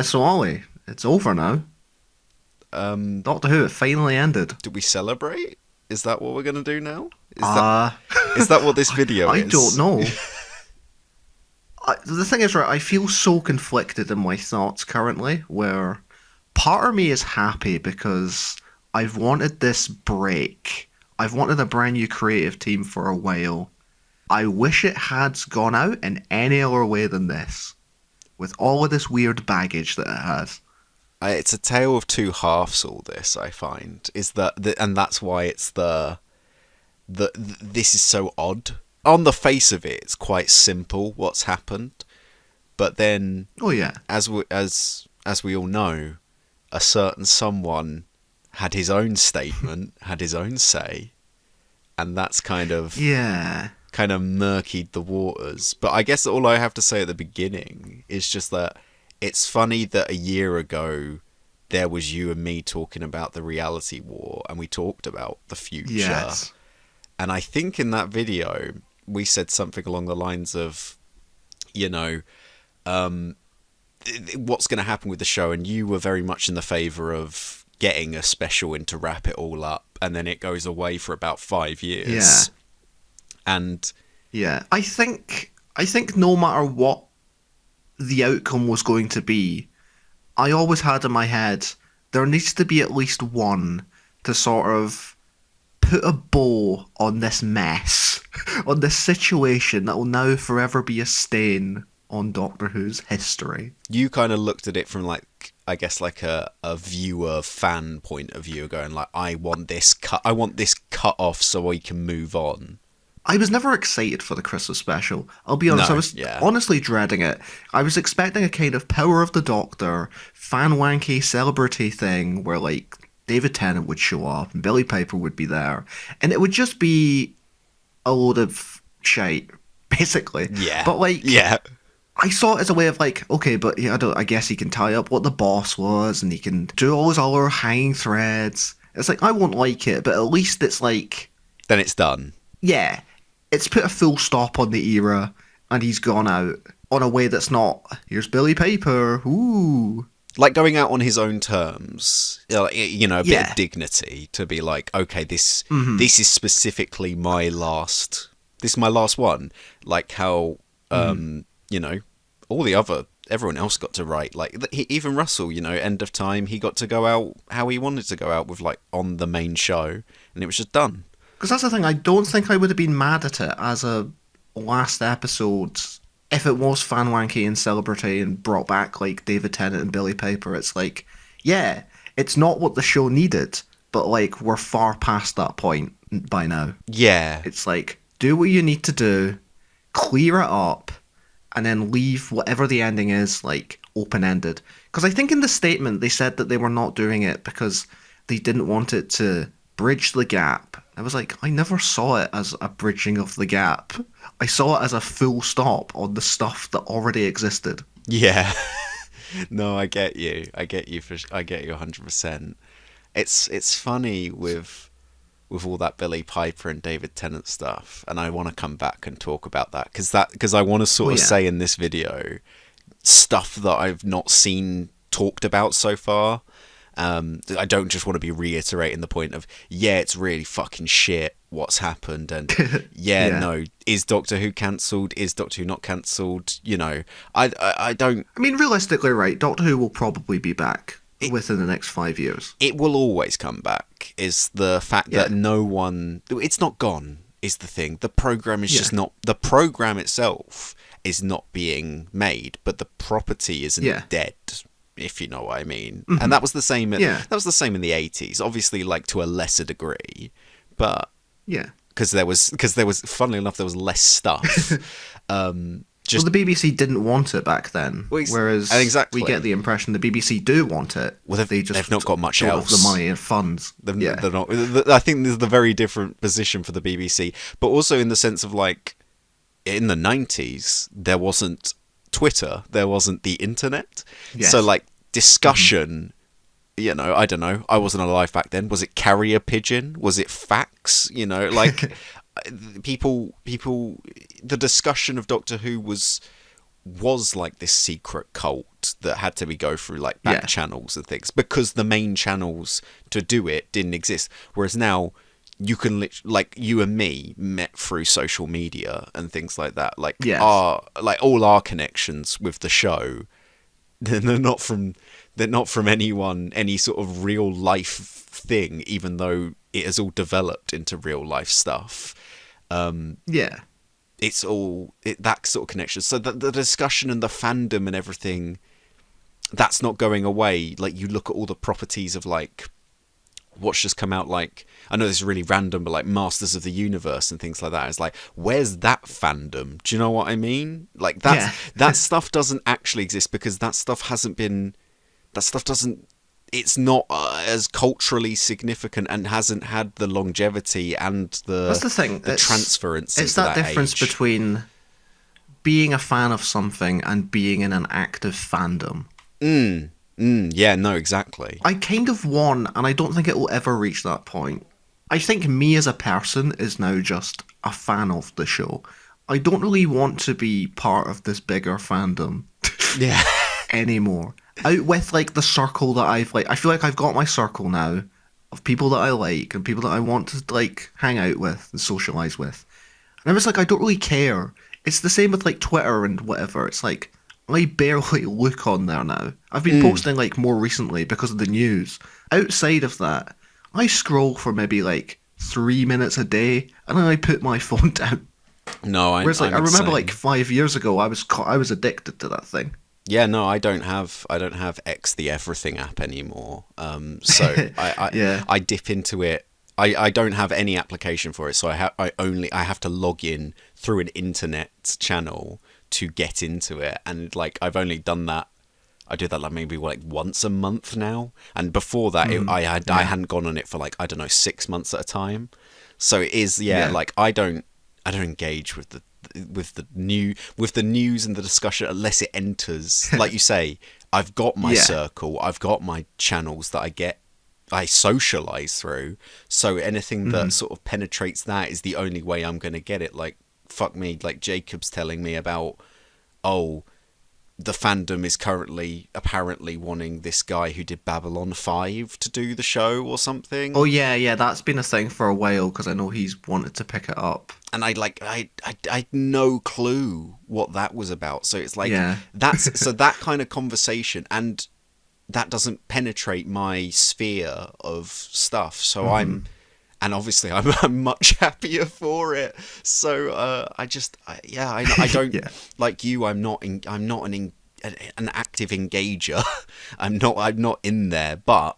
So Ollie, it's over now. Doctor Who, it finally ended. Do we celebrate? Is that what we're gonna do now? Uh, Is that what this video I don't is? know. The thing is, right, I feel so conflicted in my thoughts currently, where part of me is happy because I've wanted this break. I've wanted a brand new creative team for a while. I wish it had gone out in any other way than this, with all of this weird baggage that it has. It's a tale of two halves. All this I find is and that's why it's this is so odd. On the face of it, it's quite simple what's happened, but then Oh yeah, as we all know, a certain someone had his own statement, had his own say, and that's yeah, kind of murkied the waters. But I guess all I have to say at the beginning is just that it's funny that a year ago there was you and me talking about the reality war, and we talked about the future. yes, And I think in that video we said something along the lines of, you know, what's going to happen with the show, and you were very much in the favour of getting a special in to wrap it all up, and then it goes away for about 5 years. yeah. And Yeah, I think no matter what the outcome was going to be, I always had in my head there needs to be at least one to sort of put a bow on this mess, on this situation that will now forever be a stain on Doctor Who's history. you kind of looked at it from, like, I guess, like a viewer fan point of view, going like, I want this cut off so we can move on. I was never excited for the Christmas special. I'll be honest, I No, was yeah. honestly dreading it. I was expecting a kind of Power of the Doctor, fan wanky celebrity thing where, like, David Tennant would show up and Billy Piper would be there, and it would just be a load of shite, basically. Yeah. But, like, Yeah. I saw it as a way of, like, okay, but yeah, I guess he can tie up what the boss was and he can do all his other hanging threads. It's like, I won't like it, but at least it's like, Then it's done. yeah, it's put a full stop on the era, and he's gone out on a way that's not, here's Billy Piper, ooh. Like, going out on his own terms, you know, a bit Yeah. of dignity to be like, okay, this Mhm. this is specifically this is my last one. Like how, you know, everyone else got to write, like, even Russell, you know, End of Time, he got to go out how he wanted to go out, with, like, on the main show, and it was just done. Because that's the thing, I don't think I would have been mad at it as a last episode if it was fan wanky and celebrity and brought back, like, David Tennant and Billy Piper. It's like, yeah, it's not what the show needed, but, like, we're far past that point by now. Yeah. It's like, do what you need to do, clear it up, and then leave whatever the ending is, like, open-ended. Because I think in the statement they said that they were not doing it because they didn't want it to bridge the gap. I was like, I never saw it as a bridging of the gap. I saw it as a full stop on the stuff that already existed. Yeah. No, I get you. I get you 100%. It's funny with all that Billy Piper and David Tennant stuff, and I want to come back and talk about that because I want to sort of yeah. say in this video stuff that I've not seen talked about so far. I don't just want to be reiterating the point of, yeah, it's really fucking shit what's happened, and Yeah. no, is Doctor Who cancelled? Is Doctor Who not cancelled? You know, I don't. I mean, realistically, right, Doctor Who will probably be back within the next 5 years. It will always come back. Is the fact Yeah. that it's not gone. Is the thing. The program is Yeah. just not. The program itself is not being made, but the property isn't Yeah. dead. If you know what I mean. And that was the same. Yeah. That was the same in the 80s. Obviously, like, to a lesser degree, but Yeah. because there was, funnily enough, there was less stuff. Well, the BBC didn't want it back then, Well, whereas exactly. we get the impression the BBC do want it. Well, they've not got much don't have else. the money and funds. Yeah. They're not. I think there's the very different position for the BBC, but also in the sense of, like, in the 90s, there wasn't Twitter, there wasn't the internet. Yes. So, like, discussion, you know, I don't know. I wasn't alive back then. Was it carrier pigeon? Was it fax? You know, like, people, the discussion of Doctor Who was was like this secret cult that had to be go through like back Yeah. channels and things because the main channels to do it didn't exist. Whereas now you can like you and me met through social media and things like that. Like Yes. our like all our connections with the show, they're not from anyone any sort of real life thing, even though it has all developed into real life stuff. Yeah. It's all that sort of connection. So the discussion and the fandom and everything, that's not going away. Like you look at all the properties of like what's just come out. Like I know this is really random, but like Masters of the Universe and things like that. It's like where's that fandom? Do you know what I mean? Like that stuff doesn't actually exist because that stuff hasn't been. That stuff doesn't. It's not as culturally significant and hasn't had the longevity and That's the thing. the transference. It's into that difference age. between being a fan of something and being in an active fandom. Yeah, no, exactly. I kind of want, and I don't think it will ever reach that point. I think me as a person is now just a fan of the show. I don't really want to be part of this bigger fandom Yeah. anymore. Out with like the circle that I've like, I feel like I've got my circle now of people that I like and people that I want to like hang out with and socialize with. And I was like, I don't really care. It's the same with like Twitter and whatever. It's like I barely look on there now. I've been posting like more recently because of the news. Outside of that, I scroll for maybe like 3 minutes a day and then I put my phone down. No, Whereas like I I'm the remember same. like 5 years ago, I was addicted to that thing. Yeah, no, I don't have X the Everything app anymore. So Yeah. I dip into it. I don't have any application for it, so I have to log in through an internet channel to get into it, and like I've only done that. I do that like maybe like once a month now, and before that I hadn't gone on it for like I don't know 6 months at a time. So it is like I don't engage with the news and the discussion unless it enters. Like you say, I've got my circle, I've got my channels that I socialize through. So anything that sort of penetrates that is the only way I'm going to get it. Like fuck me, like Jacob's telling me about, oh, the fandom is currently apparently wanting this guy who did Babylon 5 to do the show or something. Oh yeah, that's been a thing for a while because I know he's wanted to pick it up. And I had no clue what that was about. So it's like that's so that kind of conversation, and that doesn't penetrate my sphere of stuff. So and obviously I'm much happier for it. So I don't like you. I'm not an active engager. I'm not in there, but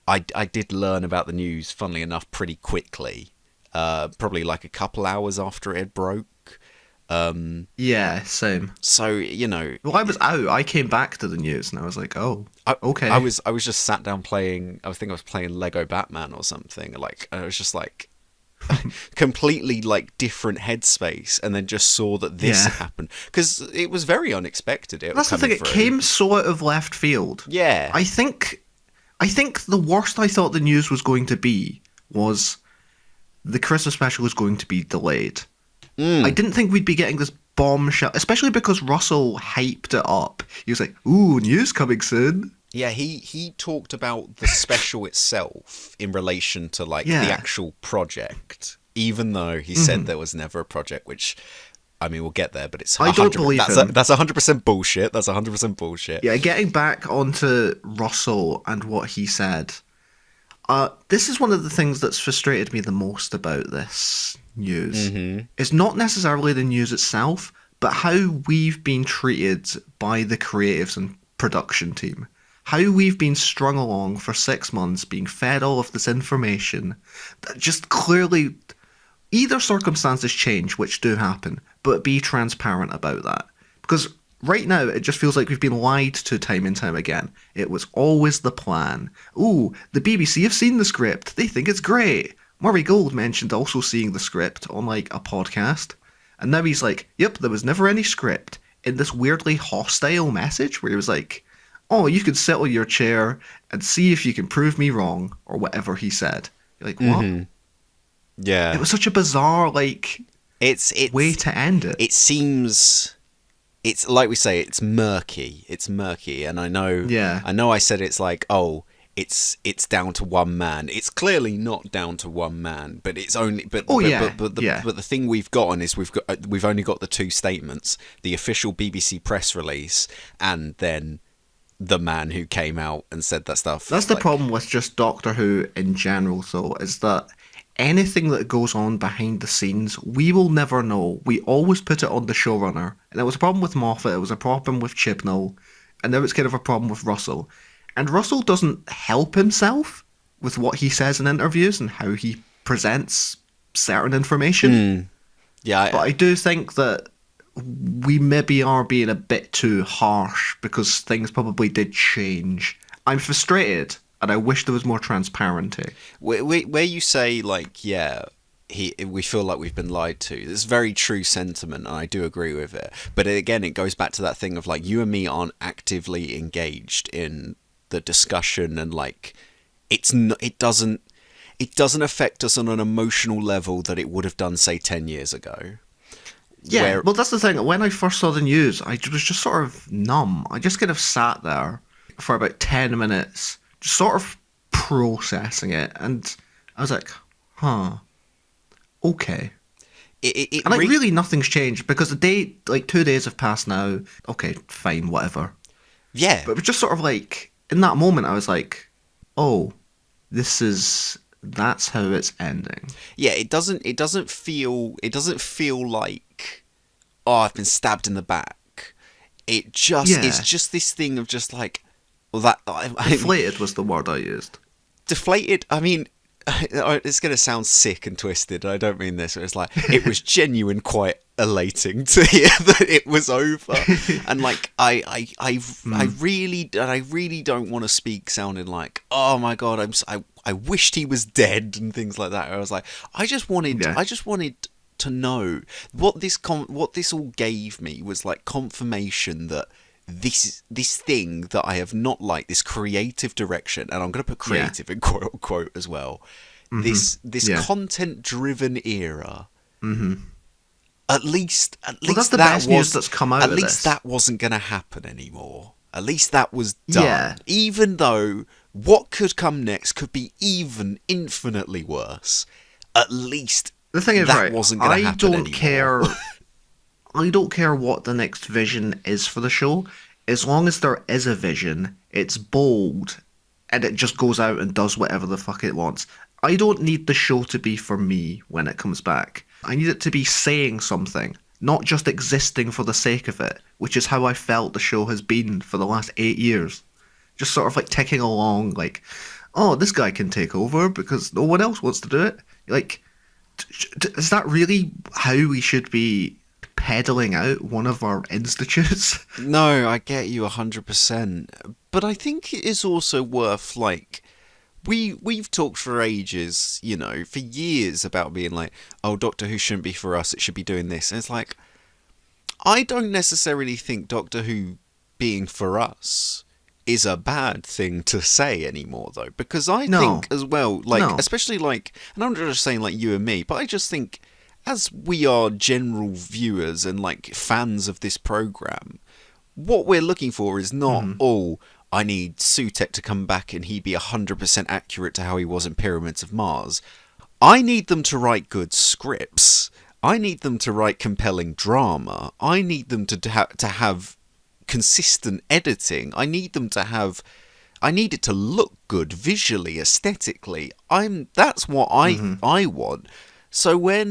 I did learn about the news, funnily enough, pretty quickly. Probably like a couple hours after it broke. Yeah, same. So you know, Well, I was out. I came back to the news and I was like, oh, okay. I was just sat down playing. I was playing Lego Batman or something. Like I was just like completely like different headspace, and then just saw that this happened because it was very unexpected. That's the thing. It came so out of left field. Yeah, I think the worst I thought the news was going to be was the Christmas special was going to be delayed. I didn't think we'd be getting this bombshell, especially because Russell hyped it up. He was like, "Ooh, news coming soon." Yeah, he talked about the special itself in relation to like the actual project, even though he said there was never a project. Which, I mean, we'll get there, but it's I don't believe him. That's 100% bullshit. That's 100% bullshit. Yeah, getting back onto Russell and what he said. This is one of the things that's frustrated me the most about this news. It's not necessarily the news itself, but how we've been treated by the creatives and production team. How we've been strung along for 6 months, being fed all of this information that just clearly either circumstances change, which do happen, but be transparent about that. Because right now, it just feels like we've been lied to time and time again. It was always the plan. Ooh, the BBC have seen the script. They think it's great. Murray Gold mentioned also seeing the script on, like, a podcast. And now he's like, yep, there was never any script. In this weirdly hostile message where he was like, oh, you could settle your chair and see if you can prove me wrong, or whatever he said. You're like, what? Yeah. It was such a bizarre, like, it's way to end it. It seems it's like we say, it's murky. It's murky, and Yeah. I said it's like, oh, it's down to one man. It's clearly not down to one man, but it's only Oh yeah. Yeah. but the thing we've gotten is we've only got the two statements: the official BBC press release, and then the man who came out and said that stuff. That's the Like, problem with just Doctor Who in general, though, is that anything that goes on behind the scenes, we will never know. We always put it on the showrunner. And it was a problem with Moffat, it was a problem with Chibnall, and now it's kind of a problem with Russell. And Russell doesn't help himself with what he says in interviews and how he presents certain information. yeah, But I do think that we maybe are being a bit too harsh because things probably did change. I'm frustrated and I wish there was more transparency. where you say like, yeah, we feel like we've been lied to. It's very true sentiment, and I do agree with it. But again, it goes back to that thing of like, you and me aren't actively engaged in the discussion, and like, it doesn't affect us on an emotional level that it would have done, say, 10 years ago. Yeah, well, that's the thing. When I first saw the news, I was just sort of numb. I just kind of sat there for about 10 minutes, just sort of processing it. And I was like, huh, okay. And like, really, nothing's changed because the day, like 2 days have passed now. Okay, fine, whatever. Yeah. But it was just sort of like, in that moment, I was like, oh, that's how it's ending. Yeah, it doesn't feel like, oh, I've been stabbed in the back. It's just this thing of just like, well, that Deflated was the word I used. Deflated. I mean, it's going to sound sick and twisted. I don't mean this. It's like, it was genuine, quite elating to hear that it was over. And like, I really don't want to speak sounding like, oh my god, I wished he was dead and things like that. I was like, I just wanted to know what this all gave me was like confirmation that this thing that I have not liked, this creative direction, and I'm going to put creative in quote unquote as well, this content driven era, at least that's the best news that's come out of this. At least that wasn't going to happen anymore. At least that was done. Yeah. Even though what could come next could be even infinitely worse, at least the thing is, that wasn't going to happen anymore. I don't care what the next vision is for the show. As long as there is a vision, it's bold, and it just goes out and does whatever the fuck it wants. I don't need the show to be for me when it comes back. I need it to be saying something, not just existing for the sake of it, which is how I felt the show has been for the last 8 years. Just sort of like ticking along, like, oh, this guy can take over because no one else wants to do it. Like, is that really how we should be peddling out one of our institutes? No, I get you 100%. But I think it is also worth, like, we've talked for ages, you know, for years about being like, oh, Doctor Who shouldn't be for us, it should be doing this. And it's like, I don't necessarily think Doctor Who being for us is a bad thing to say anymore, though, because I think as well, like, especially like, and I'm not just saying like you and me, but I just think as we are general viewers and like fans of this program, what we're looking for is not, oh, I need Sutek to come back and he'd be 100% accurate to how he was in Pyramids of Mars. I need them to write good scripts. I need them to write compelling drama. I need them to have consistent editing. I need them to have... I need it to look good visually, aesthetically. That's what I want. So I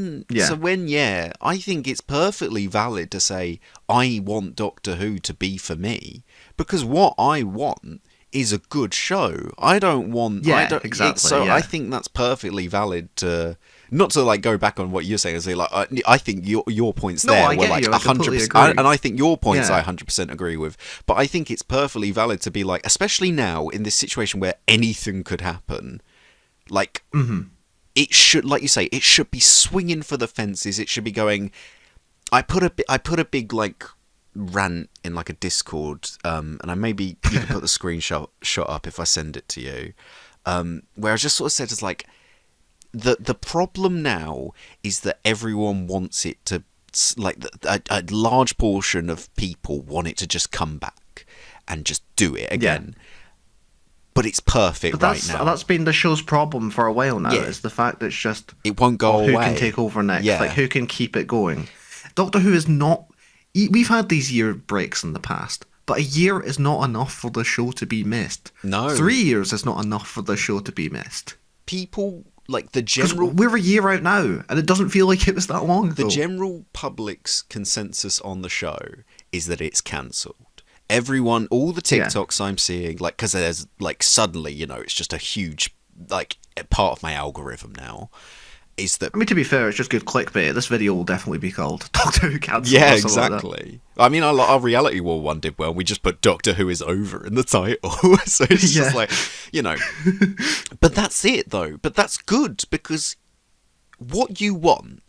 think it's perfectly valid to say I want Doctor Who to be for me, because what I want is a good show. I don't want exactly. I think that's perfectly valid to not to like go back on what you're saying. Like I think your points there were like 100%, and I think your points I 100% agree with. But I think it's perfectly valid to be like, especially now in this situation where anything could happen, like. It should, like you say, it should be swinging for the fences. It should be going. I put a big like rant in like a Discord, and I maybe you can put the screenshot up if I send it to you, where I just sort of said it's like the problem now is that everyone wants it to a large portion of people want it to just come back and just do it again. But it's perfect right now. That's been the show's problem for a while now. Is the fact that it's just it won't go away. Who can take over next? Yeah. Like who can keep it going? Doctor Who is not. We've had these year breaks in the past, but a year is not enough for the show to be missed. No, 3 years is not enough for the show to be missed. People like the general. We're a year out now, and it doesn't feel like it was that long ago. The general public's consensus on the show is that it's cancelled. Everyone, all the TikToks I'm seeing, like, because there's, like, suddenly, you know, it's just a huge, like, part of my algorithm now, is that... I mean, to be fair, it's just good clickbait. This video will definitely be called Doctor Who Cancelled. Yeah, or something exactly. Like I mean, our Reality War one did well. We just put Doctor Who is over in the title. So it's just like, you know... But that's it, though. But that's good, because what you want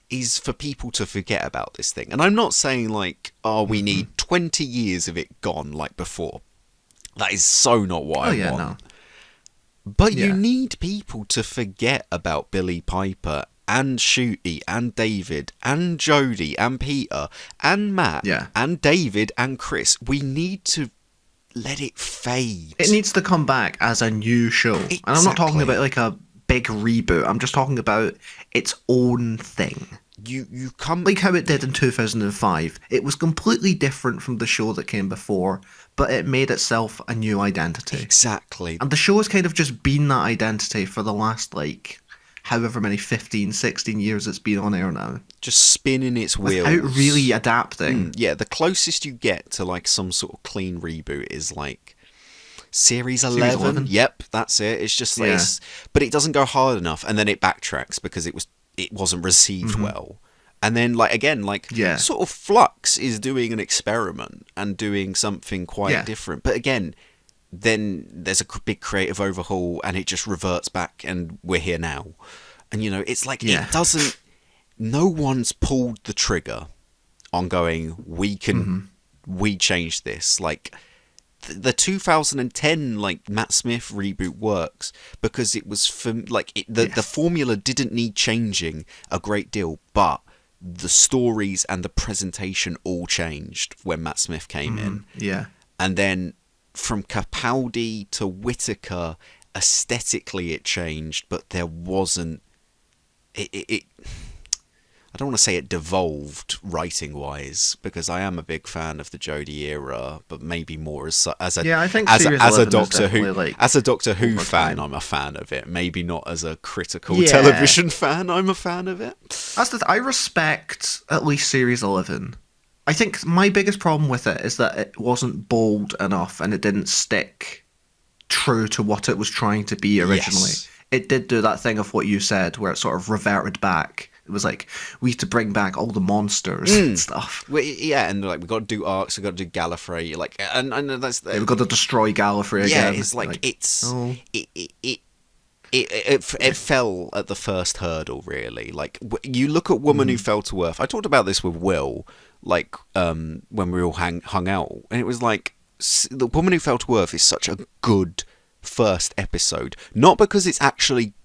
is for people to forget about this thing. And I'm not saying, like, oh, we need 20 years of it gone like before. That is so not what I want. No. But you need people to forget about Billy Piper and Shooty and David and Jodie and Peter and Matt and David and Chris. We need to let it fade. It needs to come back as a new show. Exactly. And I'm not talking about like a big reboot. I'm just talking about its own thing. You come like how it did in 2005. It was completely different from the show that came before, but it made itself a new identity. Exactly. And the show has kind of just been that identity for the last, like, however many 15, 16 years it's been on air now. Just spinning its wheels. Without really adapting. Yeah, the closest you get to, like, some sort of clean reboot is, like, Series 11. Yep, that's it. It's just like, but it doesn't go hard enough, and then it backtracks because it wasn't received well. And then, like, again, like, sort of Flux is doing an experiment and doing something quite different. But again, then there's a big creative overhaul and it just reverts back and we're here now. And, you know, it's like, it doesn't, no one's pulled the trigger on going, we change this. Like, the 2010 like Matt Smith reboot works because it was the formula didn't need changing a great deal, but the stories and the presentation all changed when Matt Smith came in. Yeah. And then from Capaldi to Whittaker, aesthetically it changed, but there wasn't it I don't want to say it devolved writing-wise, because I am a big fan of the Jodie era, but maybe more as a Doctor Who fan, I'm a fan of it. Maybe not as a critical television fan, I'm a fan of it. I respect at least Series 11. I think my biggest problem with it is that it wasn't bold enough and it didn't stick true to what it was trying to be originally. Yes. It did do that thing of what you said, where it sort of reverted back. It was like, we have to bring back all the monsters and stuff. Well, yeah, and like, we've got to do arcs, we've got to do Gallifrey, like, and that's... we've got to destroy Gallifrey again. Yeah, it's like it fell at the first hurdle, really. Like, you look at Woman Who Fell to Earth. I talked about this with Will, like, when we all hung out, and it was like, The Woman Who Fell to Earth is such a good first episode. Not because it's actually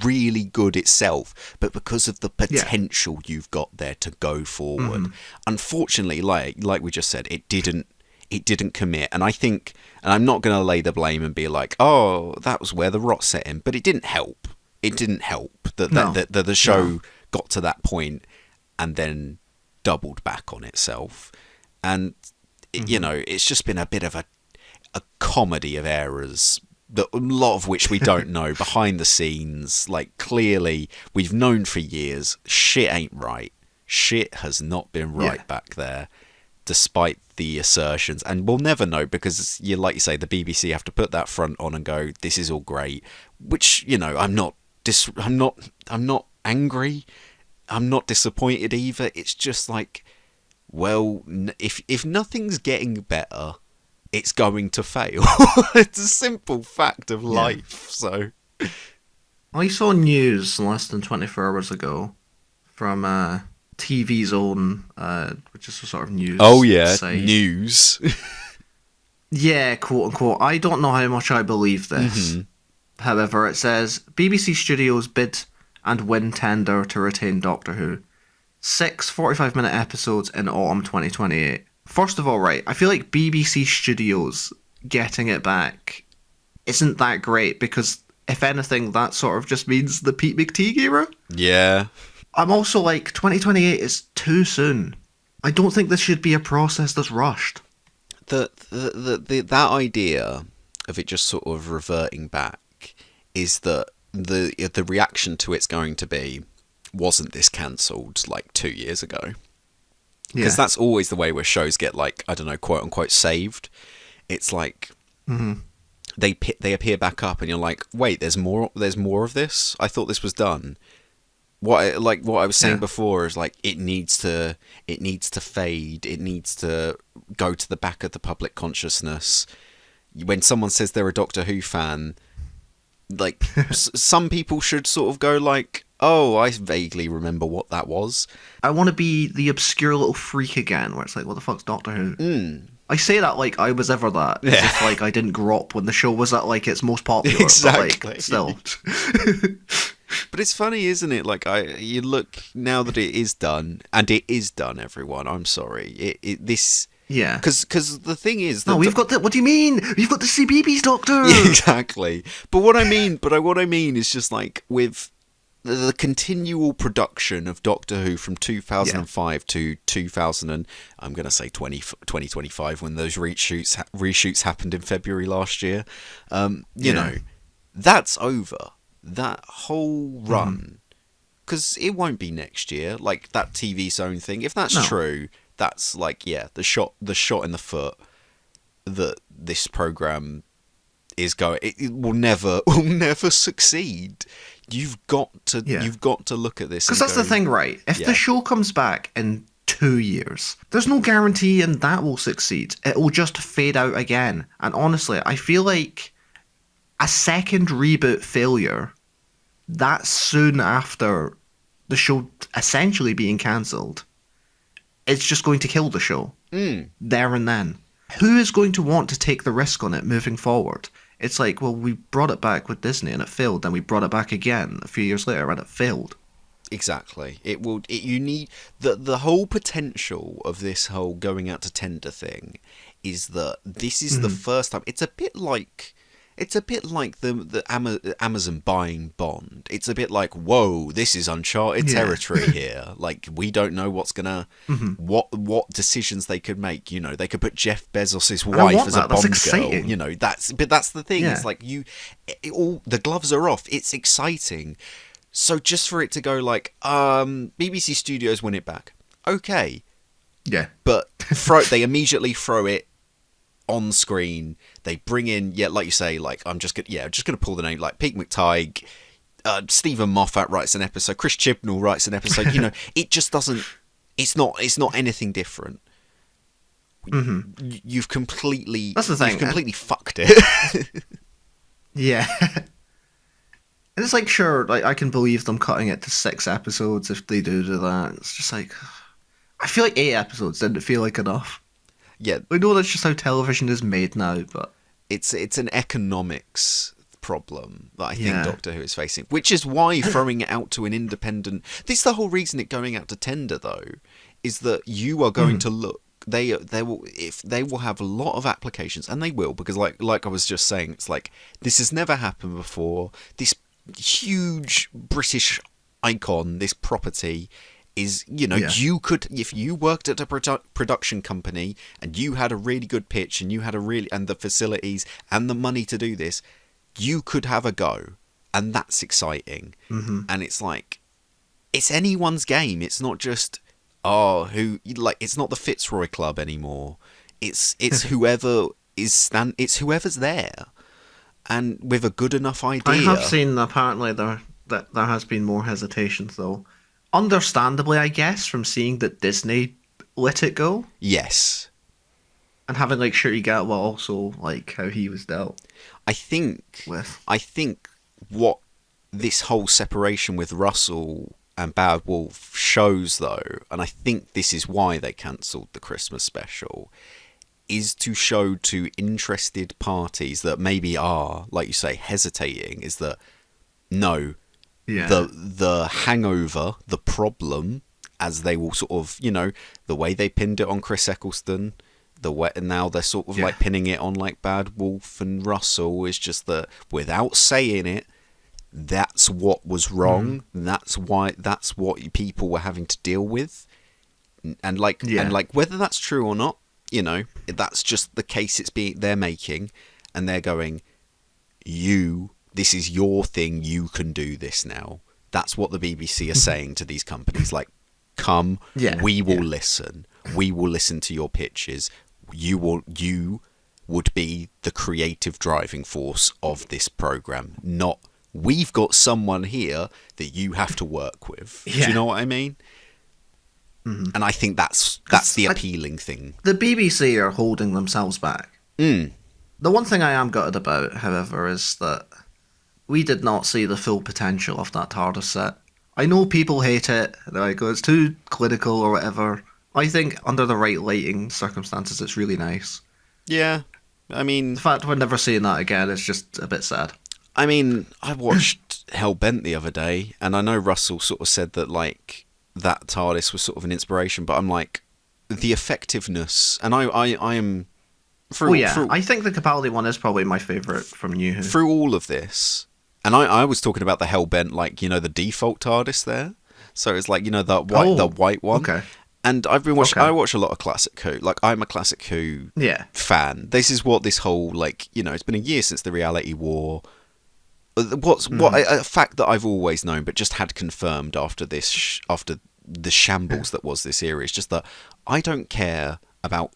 really good itself, but because of the potential you've got there to go forward. Unfortunately, like we just said, it didn't commit. And I think, and I'm not going to lay the blame and be like, oh, that was where the rot set in, but it didn't help. It didn't help that the show got to that point and then doubled back on itself. And you know, it's just been a bit of a comedy of errors, that a lot of which we don't know behind the scenes. Like, clearly we've known for years shit ain't right. Shit has not been right back there, despite the assertions, and we'll never know, because like you say, the BBC have to put that front on and go, this is all great, which, you know, I'm not angry, I'm not disappointed either. It's just like, well, if nothing's getting better, it's going to fail. It's a simple fact of life. So I saw news less than 24 hours ago from TV's own, which is a sort of news site. News. Yeah, quote unquote. I don't know how much I believe this. However, it says BBC Studios bid and win tender to retain Doctor Who. 6 45-minute episodes in autumn 2028. First of all, right, I feel like BBC Studios getting it back isn't that great because, if anything, that sort of just means the Pete McTeague era. Yeah. I'm also like, 2028 is too soon. I don't think this should be a process that's rushed. That idea of it just sort of reverting back is that the reaction to it's going to be, wasn't this cancelled like 2 years ago? Because that's always the way where shows get, like, I don't know, quote unquote saved. It's like they appear back up and you're like, wait, there's more of this? I thought this was done. What I was saying before is, like, it needs to fade. It needs to go to the back of the public consciousness. When someone says they're a Doctor Who fan, like, some people should sort of go like, oh, I vaguely remember what that was. I want to be the obscure little freak again, where it's like, what the fuck's Doctor Who? I say that like I was ever that. As if, like, I didn't grow up when the show was at, like, its most popular. Exactly. But, like, still. But it's funny, isn't it? Like, you look now that it is done, and it is done. Everyone, I'm sorry. Yeah. Because the thing is, no, we've got the. What do you mean? We've got the CBeebies Doctor. Exactly. But what I mean is just like with the continual production of Doctor Who from 2005 to 2000, and I'm going to say 2025 when those reshoots happened in February last year. You know, that's over. That whole run, because it won't be next year. Like that TV Zone thing. If that's true, that's like the shot in the foot that this program is going. It will never succeed. You've got to look at this because that's the thing, right? If the show comes back in 2 years, there's no guarantee and that will succeed. It will just fade out again. And honestly, I feel like a second reboot failure that soon after the show essentially being cancelled, it's just going to kill the show there and then. Who is going to want to take the risk on it moving forward? It's like, well, we brought it back with Disney and it failed, then we brought it back again a few years later and it failed. Exactly. You need the whole potential of this whole going out to tender thing is that this is the first time. It's a bit like the Amazon buying Bond. It's a bit like, whoa, this is uncharted territory here. Like, we don't know what's gonna what decisions they could make. You know, they could put Jeff Bezos' wife as a Bond girl. You know, that's the thing. Yeah. It's like all the gloves are off. It's exciting. So just for it to go like, BBC Studios win it back. Okay. Yeah. But they immediately throw it on screen. They bring in, like you say, like I'm just gonna pull the name, like Pete McTighe, Stephen Moffat writes an episode, Chris Chibnall writes an episode. You know, it just doesn't. It's not anything different. You've completely. That's the thing. You've completely fucked it. Yeah. And it's like, sure, like I can believe them cutting it to 6 episodes if they do that. It's just like, I feel like 8 episodes didn't feel like enough. Yeah, I know that's just how television is made now, but it's an economics problem that I think Doctor Who is facing, which is why throwing it out to an independent. This is the whole reason it going out to tender, though, is that you are going to look. They will have a lot of applications, and they will, because like I was just saying, it's like this has never happened before. This huge British icon, this property. Is, you know, you could, if you worked at a production company and you had a really good pitch and you had and the facilities and the money to do this, you could have a go, and that's exciting. And it's like, it's anyone's game. It's not just it's not the Fitzroy Club anymore. It's whoever it's whoever's there, and with a good enough idea. I have seen apparently there has been more hesitations though. Understandably, I guess, from seeing that Disney let it go. Yes. And having like Shirty Gatwa also like how he was dealt. I think what this whole separation with Russell and Bad Wolf shows, though, and I think this is why they cancelled the Christmas special, is to show to interested parties that maybe are, like you say, hesitating, is that no. Yeah. The hangover, the problem as they will sort of, the way they pinned it on Chris Eccleston, and now they're sort of like pinning it on like Bad Wolf and Russell, is just that without saying it, that's what was wrong. That's what people were having to deal with, and whether that's true or not, that's just the case they're making, and they're going, this is your thing, you can do this now. That's what the BBC are saying to these companies, like, come, we will listen. We will listen to your pitches. You would be the creative driving force of this programme, not we've got someone here that you have to work with. Do you know what I mean? Mm-hmm. And I think that's the appealing thing. The BBC are holding themselves back. The one thing I am gutted about, however, is that we did not see the full potential of that TARDIS set. I know people hate it. They're like, it's too clinical or whatever. I think under the right lighting circumstances, it's really nice. Yeah, I mean... The fact we're never seeing that again is just a bit sad. I mean, I watched Hellbent the other day, and I know Russell sort of said that, like, that TARDIS was sort of an inspiration, but I'm like, the effectiveness, and I am... I think the Capaldi one is probably my favourite from New Who. Through all of this, and I was talking about the Hellbent, like, the default TARDIS there, so it's like, the white one. Okay. And I've been watching. I watch a lot of Classic Who. Like, I'm a Classic Who fan. This is what this whole, like, it's been a year since the reality war. A fact that I've always known, but just had confirmed after after the shambles that was this era, is just that I don't care about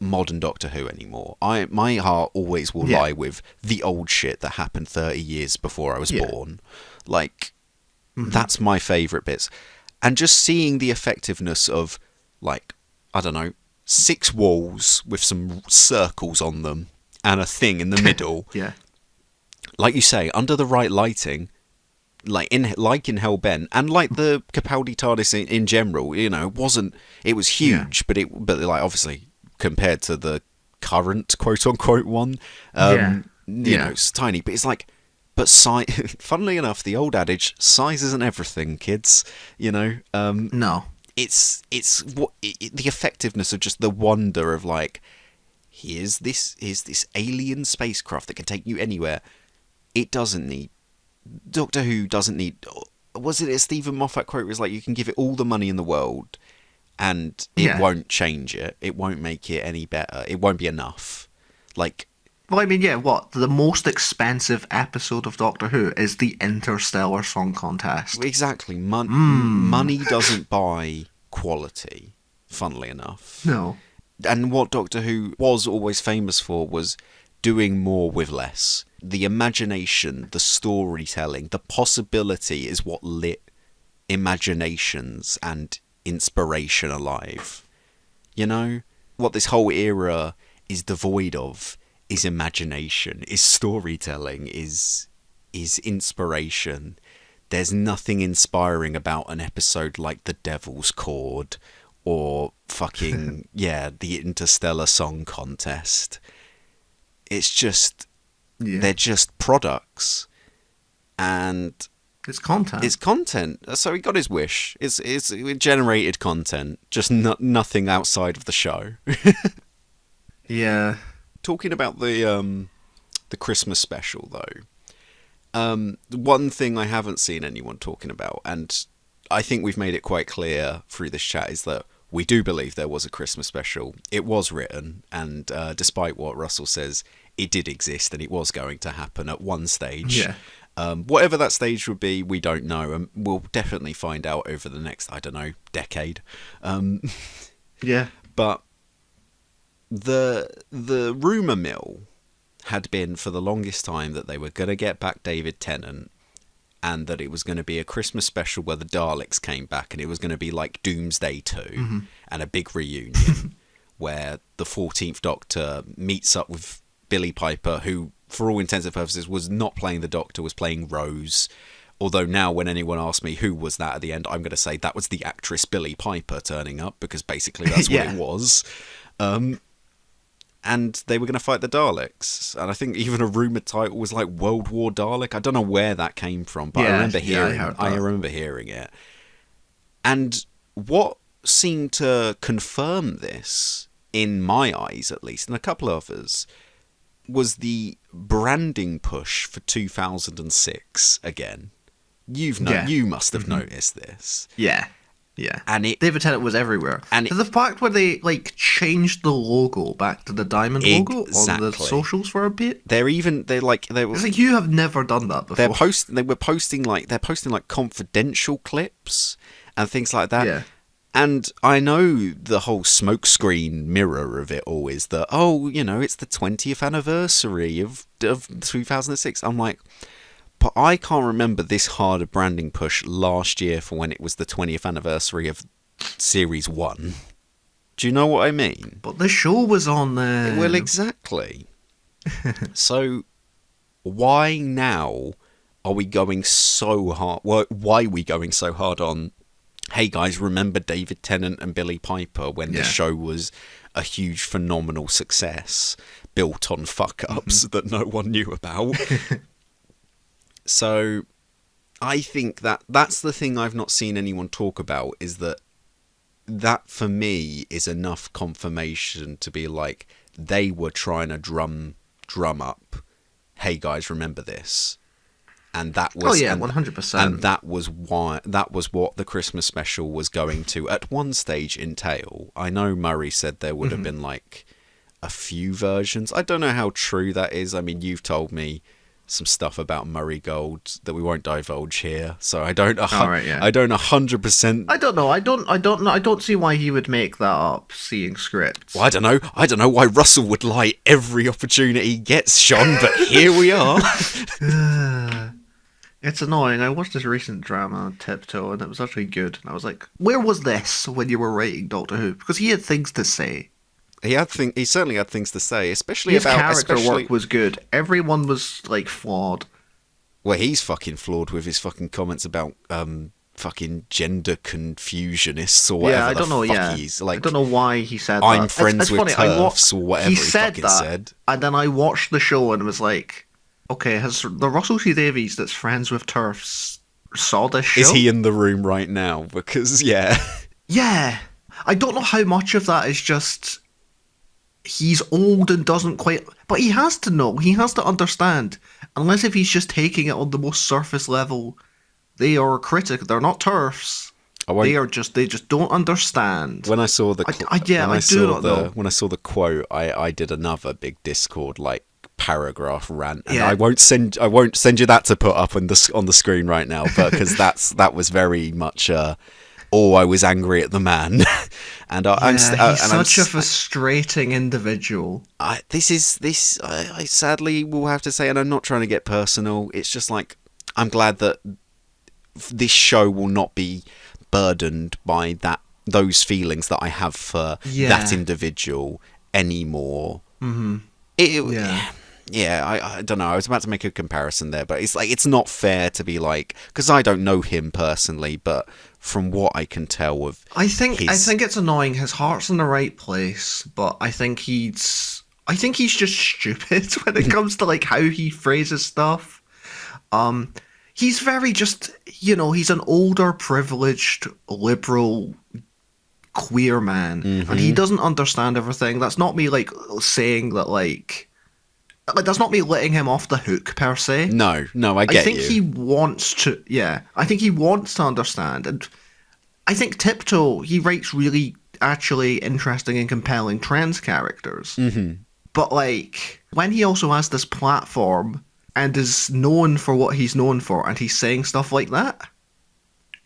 modern Doctor Who anymore. My heart always will lie with the old shit that happened 30 years before I was born. Like, that's my favourite bits. And just seeing the effectiveness of, like, I don't know, 6 walls with some circles on them and a thing in the middle. Like you say, under the right lighting, like in Hellbent, and like the Capaldi TARDIS in general, it was huge, but like, obviously compared to the current quote unquote one, it's tiny, but it's like, but funnily enough, the old adage, size isn't everything, kids. No, it's the effectiveness of just the wonder of, like, here's this alien spacecraft that can take you anywhere. It doesn't need... Doctor Who doesn't need... Was it a Stephen Moffat quote? It was like, you can give it all the money in the world and it won't change it. It won't make it any better. It won't be enough. Like... Well, I mean, the most expensive episode of Doctor Who is the Interstellar Song Contest. Exactly. Money doesn't buy quality, funnily enough. No. And what Doctor Who was always famous for was doing more with less. The imagination, the storytelling, the possibility is what lit imaginations and inspiration alive. What this whole era is devoid of is imagination, is storytelling, is inspiration. There's nothing inspiring about an episode like The Devil's Chord or fucking, the Interstellar Song Contest. It's just, they're just products. And... It's content. It's content. So he got his wish. It's generated content, just nothing outside of the show. Yeah. Talking about the Christmas special, though, one thing I haven't seen anyone talking about, and I think we've made it quite clear through this chat, is that we do believe there was a Christmas special. It was written, and despite what Russell says, it did exist, and it was going to happen at one stage. Yeah. Whatever that stage would be, we don't know, and we'll definitely find out over the next, decade. Yeah. But the rumour mill had been for the longest time that they were going to get back David Tennant, and that it was going to be a Christmas special where the Daleks came back, and it was going to be like Doomsday 2 and a big reunion where the 14th Doctor meets up with Billie Piper, who, for all intents and purposes, was not playing the Doctor, was playing Rose. Although now when anyone asks me who was that at the end, I'm going to say that was the actress Billie Piper turning up, because basically that's what it was. And they were going to fight the Daleks. And I think even a rumoured title was like World War Dalek. I don't know where that came from, but I remember hearing it. And what seemed to confirm this, in my eyes at least, and a couple of others, was the branding push for 2006 again. You must have noticed this. Yeah. Yeah. And David Tennant was everywhere. And to the fact where they like changed the logo back to the diamond logo on the socials for a bit. It's like you have never done that before. They were posting like confidential clips and things like that. Yeah. And I know the whole smokescreen mirror of it all is that, it's the 20th anniversary of 2006. I'm like, but I can't remember this hard a branding push last year for when it was the 20th anniversary of Series 1. Do you know what I mean? But the show was on there. Well, exactly. So, why now are we going so hard? Why are we going so hard on, hey guys, remember David Tennant and Billie Piper when the show was a huge, phenomenal success built on fuck-ups that no one knew about? So, I think that's the thing I've not seen anyone talk about, is that for me is enough confirmation to be like, they were trying to drum up, hey guys, remember this. And that was 100%. And that was what the Christmas special was going to at one stage entail. I know Murray said there would have been like a few versions. I don't know how true that is. I mean, you've told me some stuff about Murray Gold that we won't divulge here, so I don't. I don't 100%. I don't know. I don't see why he would make that up. Seeing scripts. Well, I don't know. I don't know why Russell would lie every opportunity he gets, Sean. But here we are. It's annoying. I watched this recent drama, Tiptoe, and it was actually good. And I was like, where was this when you were writing Doctor Who? Because he had things to say. He certainly had things to say, especially his about character work was good. Everyone was like flawed. Well, he's fucking flawed with his fucking comments about fucking gender confusionists or whatever. Yeah, I don't know. He's like, I don't know why he said I'm that. friends with TERFs or whatever he fucking that, said. And then I watched the show and was like, okay, has the Russell T Davies that's friends with TERFs saw this show? Is he in the room right now? Because yeah, I don't know how much of that is just he's old and doesn't quite, but he has to know, he has to understand. Unless if he's just taking it on the most surface level, they are critical. They're not TERFs. They just don't understand. When I saw the when I saw the quote, I did another big Discord like paragraph rant, and I won't send you that to put up on the screen right now, but because that was very much I was angry at the man. And he's such a frustrating individual. I sadly will have to say, and I'm not trying to get personal, it's just like, I'm glad that this show will not be burdened by those feelings that I have for that individual anymore. Mm-hmm. I don't know. I was about to make a comparison there, but it's like, it's not fair to be like, because I don't know him personally, but from what I can tell of, I think it's annoying. His heart's in the right place, but I think he's just stupid when it comes to like how he phrases stuff. He's very just, he's an older, privileged, liberal, queer man, and he doesn't understand everything. That's not me like saying that like that's not me letting him off the hook per se. No, I get you. I think he wants to. Yeah, I think he wants to understand, and I think Tiptoe, he writes really actually interesting and compelling trans characters. Mm-hmm. But like when he also has this platform and is known for what he's known for, and he's saying stuff like that,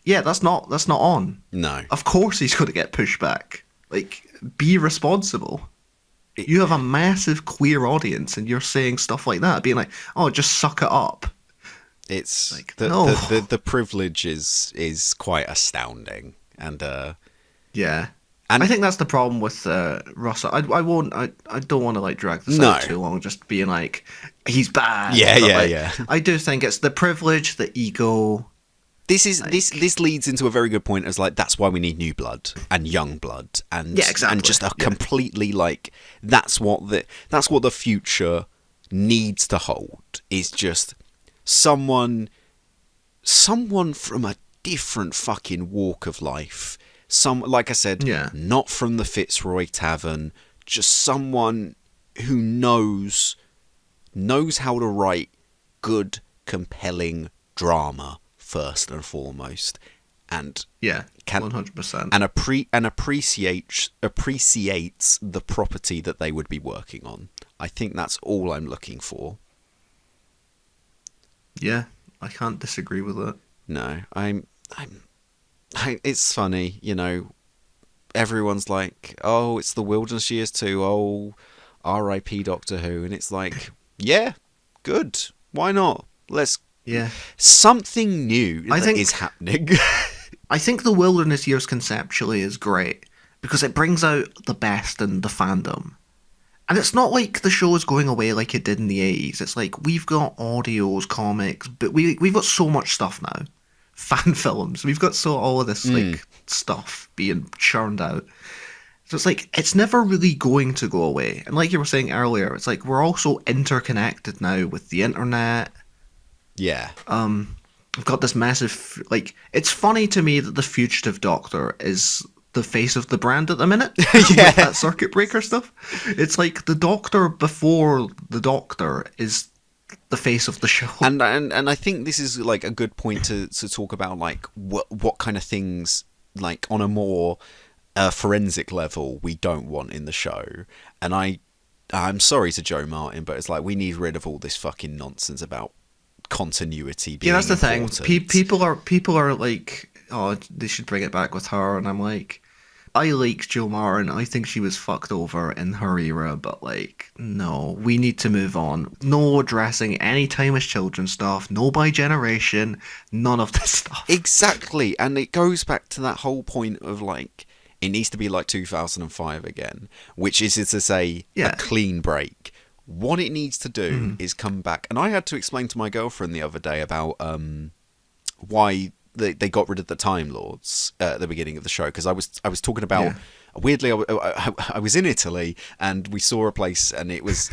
yeah, that's not on. No, of course he's going to get pushback. Like, be responsible. You have a massive queer audience, and you're saying stuff like that, being like, "Oh, just suck it up." It's like, the privilege is quite astounding, and yeah. And I think that's the problem with Russell. I don't want to like drag this out too long, just being like he's bad. Yeah. I do think it's the privilege, the ego. This leads into a very good point, as like, that's why we need new blood and young blood, and and just a completely like that's what the future needs to hold, is just someone from a different fucking walk of life, Like I said, Yeah. not from the Fitzroy Tavern, just someone who knows how to write good, compelling drama first and foremost, and Yeah. can 100%. and appreciates the property that they would be working on. I think that's all I'm looking for. Yeah, I can't disagree with it. No, it's funny, everyone's like, oh, it's the Wilderness Years too, oh, R.I.P. Doctor Who, and it's like, yeah, good, why not? Yeah. Something new I think is happening. I think the Wilderness Years conceptually is great because it brings out the best in the fandom. And it's not like the show is going away like it did in the 80s. It's like we've got audios, comics, but we've got so much stuff now. Fan films. We've got all of this like stuff being churned out. So it's like it's never really going to go away. And like you were saying earlier, it's like we're also interconnected now with the internet. Yeah. We've got this massive like it's funny to me that the Fugitive Doctor is the face of the brand at the minute. Yeah. With that circuit breaker stuff. It's like the Doctor before the Doctor is the face of the show. And I think this is like a good point to talk about like what kind of things like on a more forensic level we don't want in the show. And I'm sorry to Joe Martin, but it's like we need rid of all this fucking nonsense about continuity being that's the important. thing. People are like, oh, they should bring it back with her, and I'm like, I like Jill Martin. I think she was fucked over in her era, but like, no, we need to move on. No addressing any time as children stuff. No by generation. None of this stuff. Exactly, and it goes back to that whole point of like it needs to be like 2005 again, which is to say a clean break. What it needs to do is come back, and I had to explain to my girlfriend the other day about why they got rid of the Time Lords at the beginning of the show, because I was talking about weirdly I was in Italy and we saw a place and it was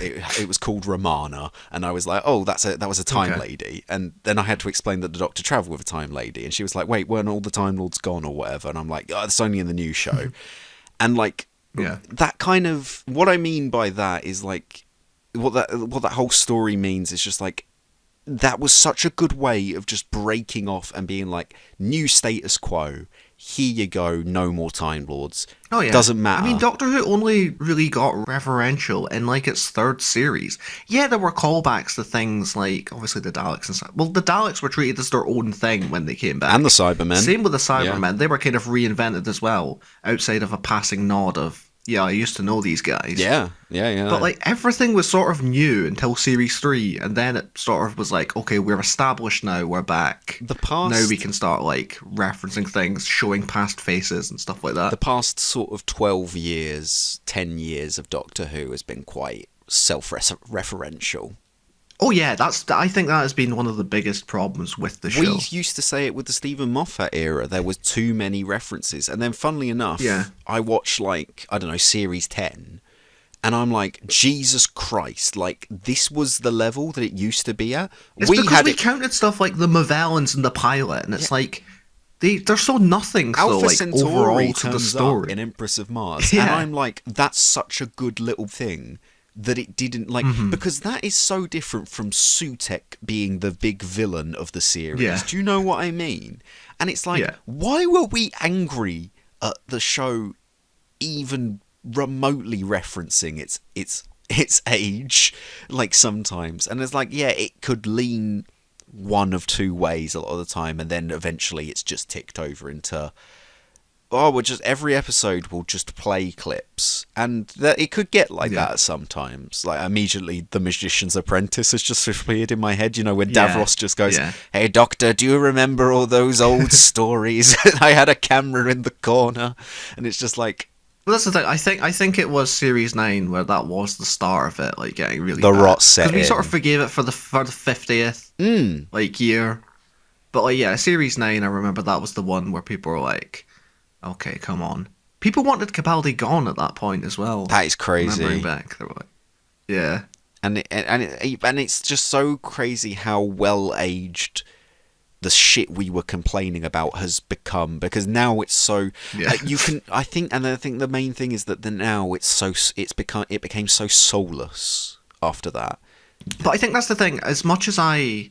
called Romana, and I was like, oh, that was a time lady, and then I had to explain that the Doctor travelled with a time lady, and she was like, wait, weren't all the Time Lords gone or whatever? And I'm like, oh, it's only in the new show. And like that kind of what I mean by that is like what that whole story means is just like that was such a good way of just breaking off and being like, new status quo, here you go, no more Time Lords. Oh yeah, doesn't matter. I mean, Doctor Who only really got referential in like its third series. Yeah, there were callbacks to things like obviously the Daleks and stuff. Well, the Daleks were treated as their own thing when they came back, and the Cybermen. Same with the Cybermen. They were kind of reinvented as well, outside of a passing nod of, yeah, I used to know these guys. Yeah. But like everything was sort of new until series 3, and then it sort of was like, okay, we're established now, we're back. The past, now we can start like referencing things, showing past faces and stuff like that. The past sort of 12 years, 10 years of Doctor Who has been quite self-referential. Oh yeah, I think that has been one of the biggest problems with the show. We used to say it with the Stephen Moffat era. There was too many references, and then funnily enough, I watched like, I don't know, series 10, and I'm like, Jesus Christ, like this was the level that it used to be at. It's because we counted stuff like the Movellans in the pilot, and it's like they're so nothing. Alpha so like Centauri overall to the turns story up in Empress of Mars, and I'm like, that's such a good little thing. That it didn't like because that is so different from Sutekh being the big villain of the series. Yeah. Do you know what I mean? And it's like, why were we angry at the show even remotely referencing its age? Like sometimes, and it's like, yeah, it could lean one of two ways a lot of the time, and then eventually it's just ticked over into, oh, we're just every episode will just play clips, and that it could get like that sometimes. Like immediately, The Magician's Apprentice has just appeared in my head. You know, when Davros just goes, "Hey, Doctor, do you remember all those old stories? I had a camera in the corner," and it's just like. Well, that's the thing. I think it was series 9 where that was the start of it, like getting really the bad. rot set in. Because we sort of forgave it for the 50th like year, but like series 9, I remember that was the one where people were like, okay, come on. People wanted Capaldi gone at that point as well. That is crazy. Remembering back, they were like, and it's just so crazy how well aged the shit we were complaining about has become, because now it's so Yeah. you can, I think the main thing is that now it became so soulless after that. But I think that's the thing. As much as I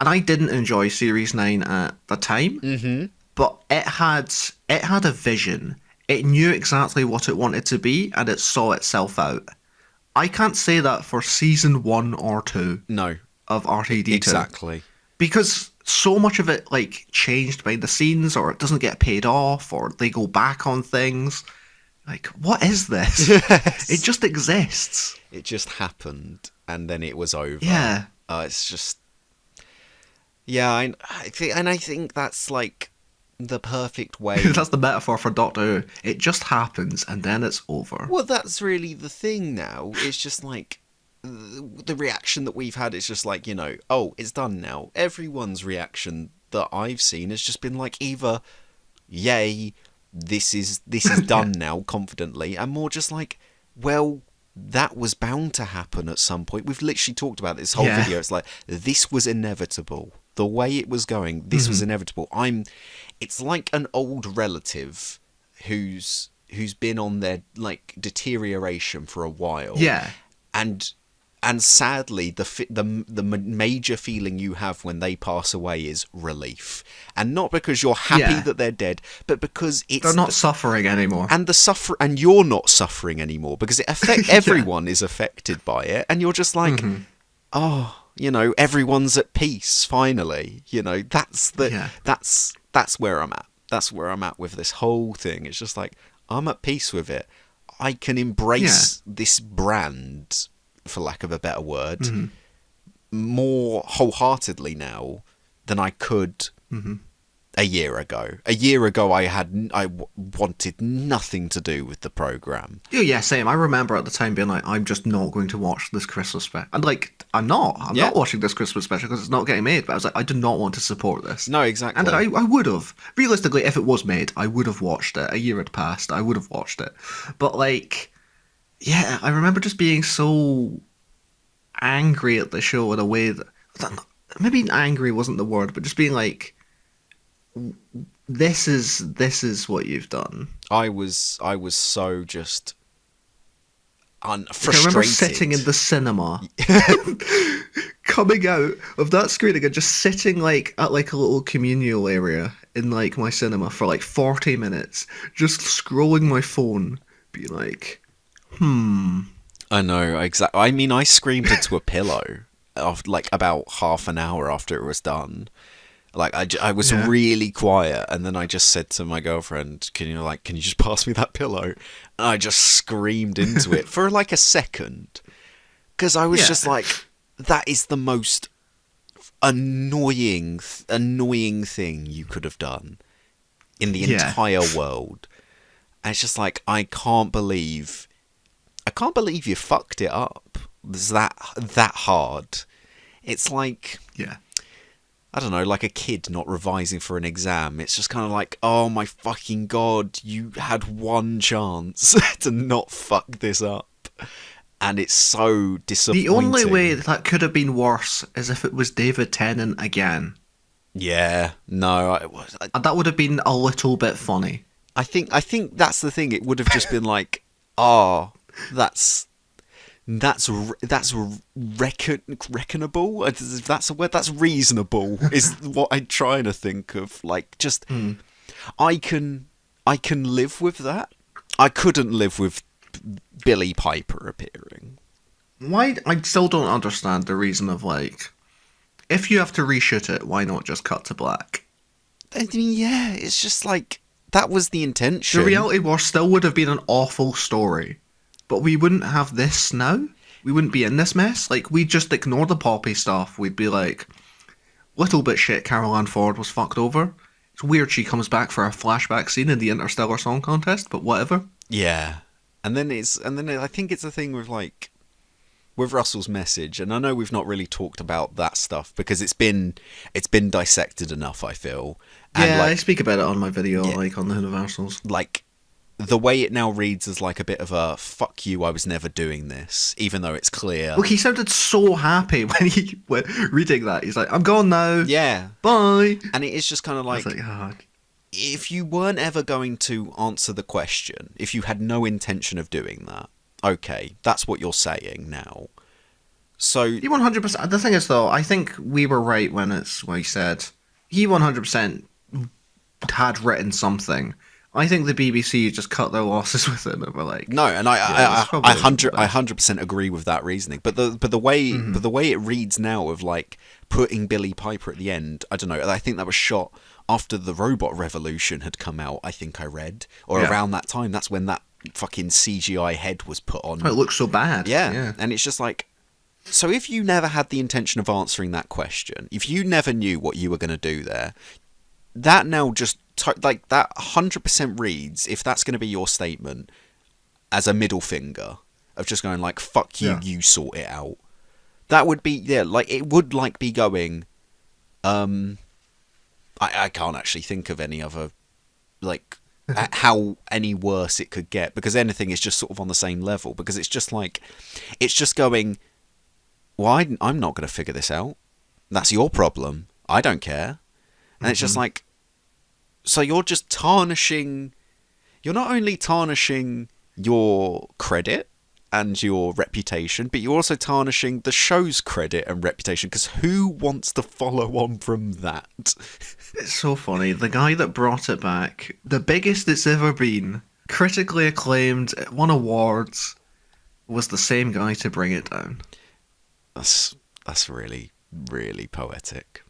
didn't enjoy Series 9 at the time, but it had a vision. It knew exactly what it wanted to be, and it saw itself out. I can't say that for season 1 or 2 No, of RTD2. exactly. Because so much of it like changed behind the scenes, or it doesn't get paid off, or they go back on things. Like, what is this? Yes. It just exists. It just happened, and then it was over. Yeah. It's just, yeah, I think that's like the perfect way. That's the metaphor for Doctor Who. It just happens, and then it's over. Well, that's really the thing now. It's just like the reaction that we've had is just like, oh, it's done now. Everyone's reaction that I've seen has just been like either, yay, this is done now, confidently, and more just like, well, that was bound to happen at some point. We've literally talked about this whole video. It's like, this was inevitable. The way it was going, this was inevitable. It's like an old relative who's been on their like deterioration for a while. Yeah. And sadly, the major feeling you have when they pass away is relief, and not because you're happy that they're dead, but because they're not suffering anymore, and you're not suffering anymore, because it affects everyone is affected by it, and you're just like, oh, everyone's at peace finally. That's where I'm at. That's where I'm at with this whole thing. It's just like, I'm at peace with it. I can embrace this brand, for lack of a better word, more wholeheartedly now than I could a year ago. A year ago, I wanted nothing to do with the program. Yeah, same. I remember at the time being like, I'm just not going to watch this Christmas special. And like, I'm not watching this Christmas special because it's not getting made. But I was like, I do not want to support this. No, exactly. And I would have. Realistically, if it was made, I would have watched it. A year had passed, I would have watched it. But like, yeah, I remember just being so angry at the show in a way that maybe angry wasn't the word, but just being like, this is what you've done. I was so just frustrated. Like, I remember sitting in the cinema, coming out of that screening and just sitting like at like a little communal area in like my cinema for like 40 minutes, just scrolling my phone, being like, I know, exactly. I mean, I screamed into a pillow after, like, about half an hour after it was done. Like, I was really quiet, and then I just said to my girlfriend, can you just pass me that pillow? And I just screamed into it for like a second, because I was just like, that is the most annoying thing you could have done in the entire world. And it's just like, I can't believe you fucked it up. It's that hard. It's like, I don't know, like a kid not revising for an exam. It's just kind of like, oh my fucking god, you had one chance to not fuck this up. And it's so disappointing. The only way that could have been worse is if it was David Tennant again. Yeah, no. And that would have been a little bit funny. I think that's the thing. It would have just been like, oh, that's reckonable. If that's a word, that's reasonable. Is what I'm trying to think of. Like, just I can live with that. I couldn't live with Billy Piper appearing. Why? I still don't understand the reason of like, if you have to reshoot it, why not just cut to black? I mean, yeah, it's just like, that was the intention. The Reality War still would have been an awful story. But we wouldn't have this now. We wouldn't be in this mess. Like, we'd just ignore the Poppy stuff. We'd be like, little bit shit, Carol Ann Ford was fucked over. It's weird she comes back for a flashback scene in the Interstellar Song Contest, but whatever. Yeah. And then I think it's a thing with like, with Russell's message, and I know we've not really talked about that stuff because it's been dissected enough, I feel. And yeah, like, I speak about it on my video, like on the Universals. Like, the way it now reads as like a bit of a fuck you, I was never doing this, even though it's clear. Look, he sounded so happy when he was reading that. He's like, I'm gone now. Yeah. Bye. And it is just kind of I was like, like, oh. if you weren't ever going to answer the question, if you had no intention of doing that, okay, that's what you're saying now. So He 100%. The thing is, though, I think we were right when he said he 100% had written something. I think the BBC just cut their losses with him and were like, no, and yeah, it's probably I the best. 100% agree with that reasoning. But the way it reads now of like putting Billy Piper at the end, I don't know. I think that was shot after the Robot Revolution had come out. I think I read, or Yeah. around that time. That's when that fucking CGI head was put on. Oh, it looks so bad. Yeah, and it's just like, so if you never had the intention of answering that question, if you never knew what you were going to do there, that now just like that 100% reads, if that's going to be your statement, as a middle finger of just going like, fuck you, Yeah. you sort it out. That would be, yeah, like it would like be going, I can't actually think of any other, like, how any worse it could get, because anything is just sort of on the same level, because it's just like, it's just going, well, I'm not going to figure this out. That's your problem. I don't care. And it's just like, so you're just tarnishing, you're not only tarnishing your credit and your reputation, but you're also tarnishing the show's credit and reputation, because who wants to follow on from that? It's so funny. The guy that brought it back, the biggest it's ever been, critically acclaimed, it won awards, was the same guy to bring it down. That's really, really poetic.